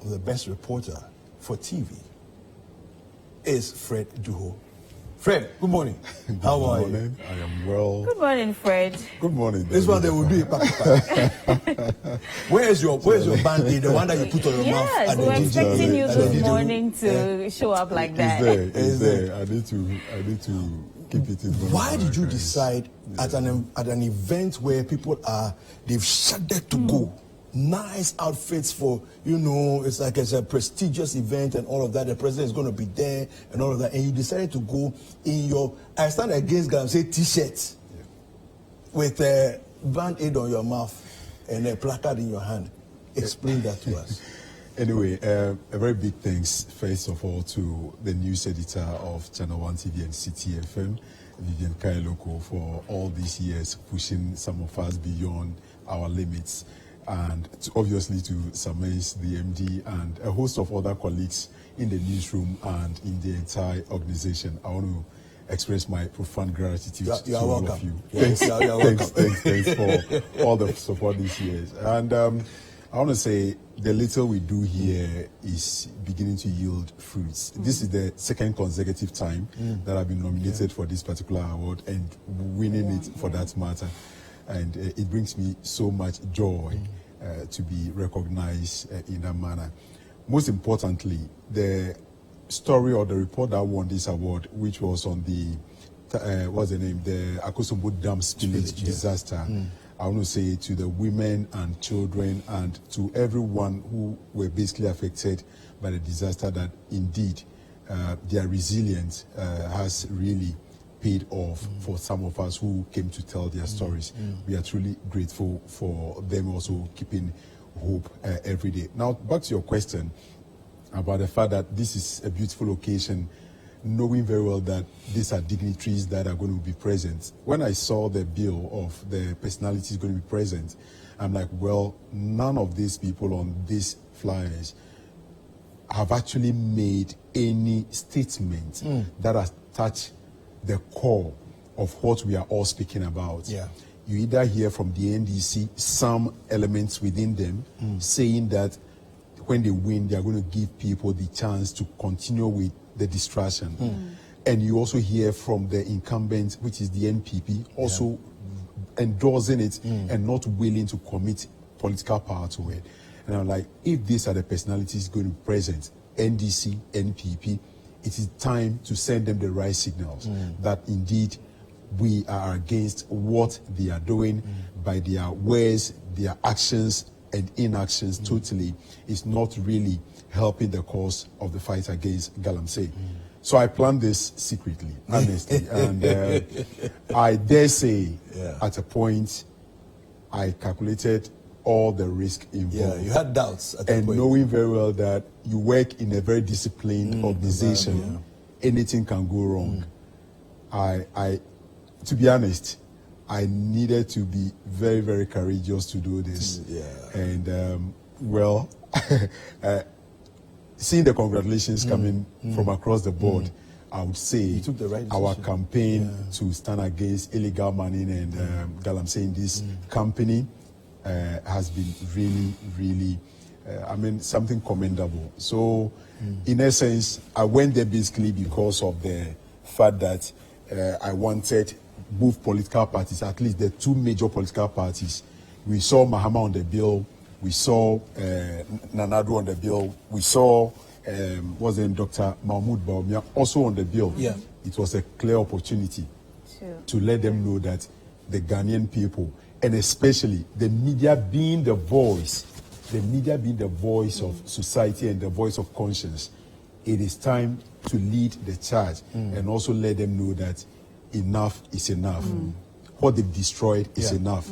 of the best reporter for TV is Fred Duhoe. Fred, good morning. How are you? I am well. Good morning, Fred. Good morning. This one they will do it. Where's your band-aid, the one that you put on your mouth? Yes, we're expecting you this morning to show up like that. It's there. I need to keep it in. Why did you decide at an event where people they've shuddered to go? Nice outfits for, it's like it's a prestigious event and all of that. The president is going to be there and all of that. And you decided to go in your I Stand Against Galamsey t-shirt with a band-aid on your mouth and a placard in your hand. Explain that to us. Anyway, a very big thanks, first of all, to the news editor of ChannelOne TV and CTFM, Vivian Kailoko, for all these years pushing some of us beyond our limits. And obviously to Sameis, the MD, and a host of other colleagues in the newsroom and in the entire organization. I want to express my profound gratitude to all of you. Yes, thanks for all the support these years. And I want to say the little we do here is beginning to yield fruits. This is the second consecutive time that I've been nominated for this particular award and winning it for that matter. And it brings me so much joy to be recognized in that manner. Most importantly, the story or the report that won this award, which was on the, what's the name, the Akosombo Dam spillage disaster. I want to say to the women and children and to everyone who were basically affected by the disaster that indeed their resilience has really paid off for some of us who came to tell their stories. We are truly grateful for them also keeping hope every day. Now, back to your question about the fact that this is a beautiful occasion, knowing very well that these are dignitaries that are going to be present. When I saw the bill of the personalities going to be present, I'm like, well, none of these people on these flyers have actually made any statement that has touched the core of what we are all speaking about. Yeah. You either hear from the NDC some elements within them saying that when they win, they are going to give people the chance to continue with the distraction. And you also hear from the incumbent, which is the NPP, also endorsing it and not willing to commit political power to it. And I'm like, if these are the personalities going to be present, NDC, NPP, it is time to send them the right signals that indeed we are against what they are doing by their words, their actions and inactions totally is not really helping the cause of the fight against Galamsey. So I planned this secretly, honestly, and I dare say at a point I calculated all the risk involved. Yeah, you had doubts at that point. Knowing very well that you work in a very disciplined organization, anything can go wrong. I, to be honest, I needed to be very, very courageous to do this. And well, seeing the congratulations coming from across the board, I would say you took the right our decision. campaign to stand against illegal mining and Galamsey in this company has been really, really, something commendable. So, in essence, I went there basically because of the fact that I wanted both political parties, at least the two major political parties. We saw Mahama on the bill, we saw Nanado on the bill, we saw Dr. Mahmoud Bawumia also on the bill. It was a clear opportunity to let them know that the Ghanaian people, and especially the media being the voice of society and the voice of conscience, it is time to lead the charge and also let them know that enough is enough. What they've destroyed is enough.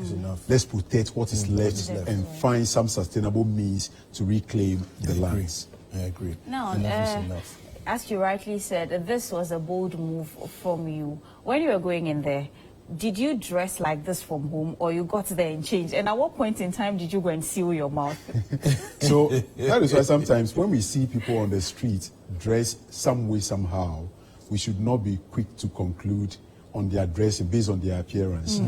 Let's protect what is left and find some sustainable means to reclaim the lands. I agree. Now, Enough is enough. As you rightly said, this was a bold move from you. When you were going in there, did you dress like this from home, or you got there and changed? And at what point in time did you go and seal your mouth? So that is why sometimes when we see people on the street dressed some way, somehow, we should not be quick to conclude on their dressing based on their appearance.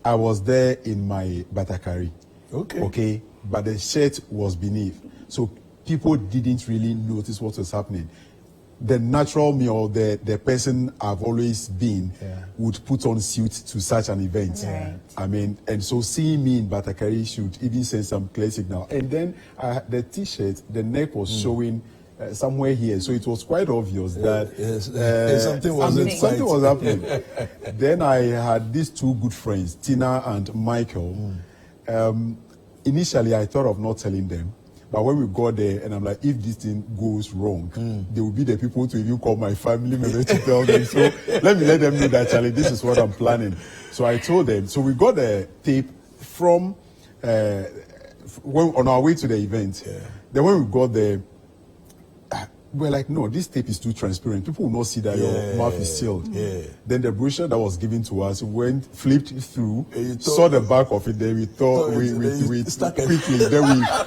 I was there in my batakari, okay, but the shirt was beneath. So people didn't really notice what was happening. The natural me or the person I've always been would put on suit to such an event. Right. I mean, and so seeing me in Batakari should even send some clear signal. And then the t-shirt, the neck was showing somewhere here, so it was quite obvious that something was happening. Then I had these two good friends, Tina and Michael. Initially, I thought of not telling them. But when we got there, and I'm like, if this thing goes wrong, they will be the people to even call my family members to tell them. So let them know that, Charlie, this is what I'm planning. So I told them. So we got the tape from on our way to the event. Then when we got there, we're like, no, this tape is too transparent. People will not see that your mouth is sealed. Then the brochure that was given to us flipped through, saw the back of it. Then we thought we stuck quickly. Then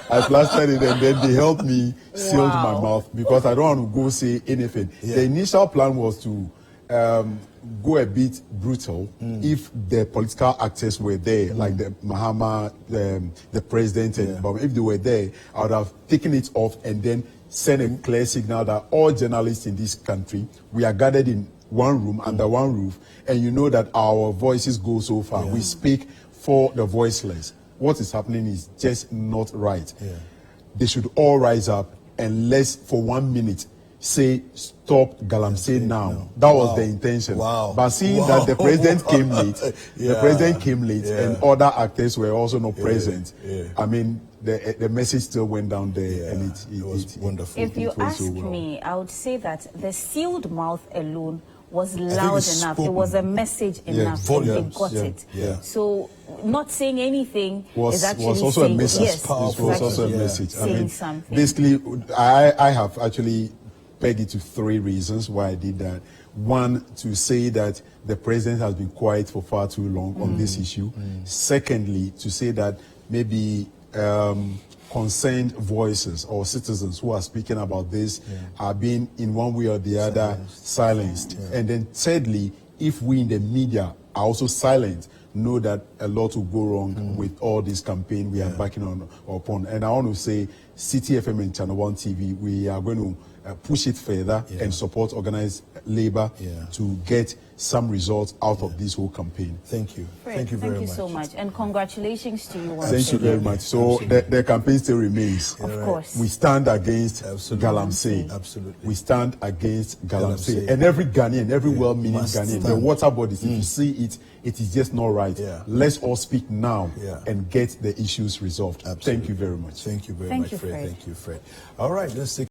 I plastered it, and then they helped me seal my mouth because I don't want to go say anything. The initial plan was to go a bit brutal if the political actors were there, like the Mahama, the president, and if they were there, I would have taken it off and then send a clear signal that all journalists in this country, we are gathered in one room, under one roof, and you know that our voices go so far. We speak for the voiceless. What is happening is just not right. They should all rise up and let's, for 1 minute, say, stop Galamsey now. That was the intention. But seeing that the president came late, and other actors were also not present, I mean, the message still went down there, and it was wonderful. If you ask me, I would say that the sealed mouth alone was loud enough. It was a message enough. They got it. So not saying anything was actually also saying, a message. Yes, This was also a message. Saying something. Basically, I have actually pegged it to 3 reasons why I did that. One, to say that the president has been quiet for far too long on this issue. Secondly, to say that maybe concerned voices or citizens who are speaking about this are being in one way or the other silenced. And then thirdly, if we in the media are also silent, know that a lot will go wrong with all this campaign we are backing upon. And I want to say, City FM and ChannelOne TV, we are going to push it further and support organized labor to get some results out of this whole campaign. Thank you. Great. Thank you very much. Thank you so much. And congratulations to you. Thank you very much. So the campaign still remains. Of course. We stand against Galamsey. Absolutely. We stand against Galamsey. And every Ghanaian, every well-meaning Ghanaian, the water bodies, if you see it, it is just not right. Let's all speak now and get the issues resolved. Thank you very much. Thank you very Thank much, you, Fred. Fred. Thank you, Fred. All right, let's take